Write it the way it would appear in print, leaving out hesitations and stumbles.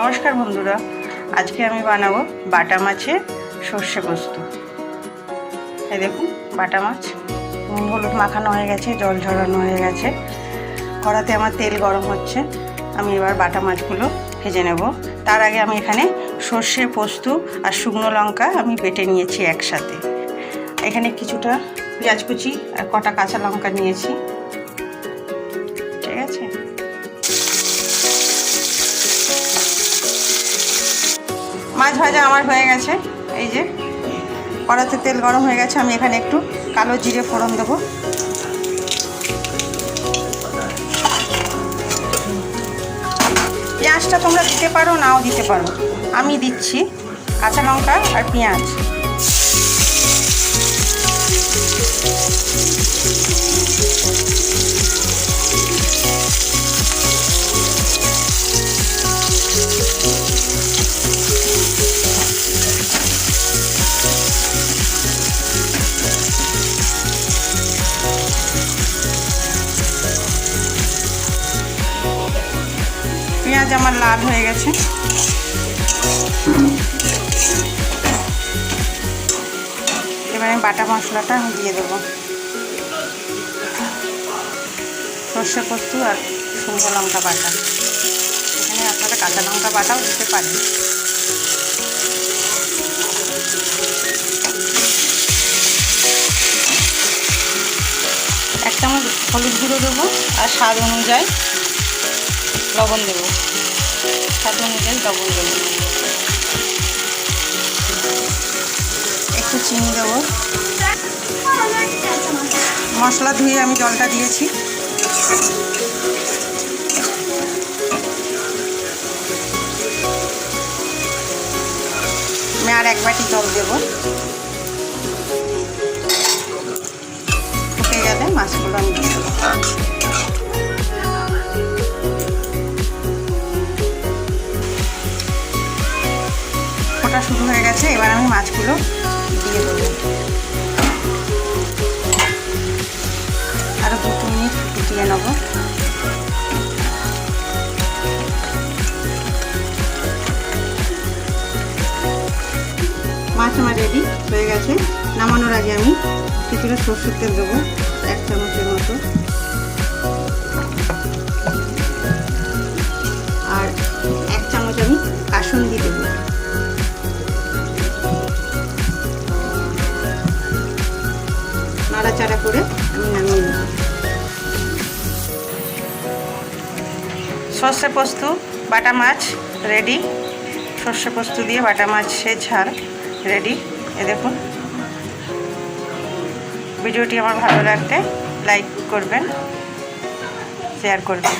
নমস্কার বন্ধুরা, আজকে আমি বানাবো বাটা মাছের সর্ষে পোস্ত। এই দেখুন বাটা মাছ, নুন হলুদ মাখানো হয়ে গেছে, জল ঝরানো হয়ে গেছে, কড়াতে আমার তেল গরম হচ্ছে। আমি এবার বাটা মাছগুলো ভেজে নেব। তার আগে আমি এখানে সর্ষে পোস্ত আর শুকনো লঙ্কা আমি বেটে নিয়েছি একসাথে। এখানে কিছুটা পেঁয়াজ কুচি আর কটা কাঁচা লঙ্কা নিয়েছি। ঠিক আছে, মাছ ভাজা আমার হয়ে গেছে। এই যে কড়াতে তেল গরম হয়ে গেছে, আমি এখানে একটু কালো জিরে ফোড়ন দেবো। পেঁয়াজটা তোমরা দিতে পারো, নাও দিতে পারো, আমি দিচ্ছি কাঁচা লঙ্কা আর পেঁয়াজ। পেঁয়াজ আমার লাল হয়ে গেছে। এবারে বাটা মশলাটা আমি দিয়ে দেবো। সর্ষে পোস্ত আর শুকনো লঙ্কা বাটা, এখানে আপনারা কাঁচা লঙ্কা বাটাও দিতে পারেন। এক চামচ হলুদ গুঁড়ো দেবো আর স্বাদ অনুযায়ী লবণ দেবো। স্বাদ অনুযায়ী লবণ দেবো, একটু চিনি দেবো। মশলা ধুয়ে আমি জলটা দিয়েছি। আমি আর এক বাটি জল দেবো। ফুটে গেলে মাছগুলো আমি দিয়ে দেবো। ফোটা শুরু হয়ে গেছে, এবার আমি মাছগুলো দিয়ে দেবো। আরও 2 মিনিট ফুটিয়ে নেব। মাছ আমার রেডি হয়ে গেছে। নামানোর আগে আমি কিছুটা সরষের তেল দেবো, 1 চামচের মতো, আর 1 চামচ আমি কাসুন্দি দেবো। নাড়াচাড়া করে আমি নামিয়ে নেব। সর্ষে পোস্ত বাটা মাছ রেডি। সর্ষে পোস্ত দিয়ে বাটা মাছের ঝাল রেডি। এ দেখুন, ভিডিওটি আমার ভালো লাগলে লাইক করবেন, শেয়ার করবেন।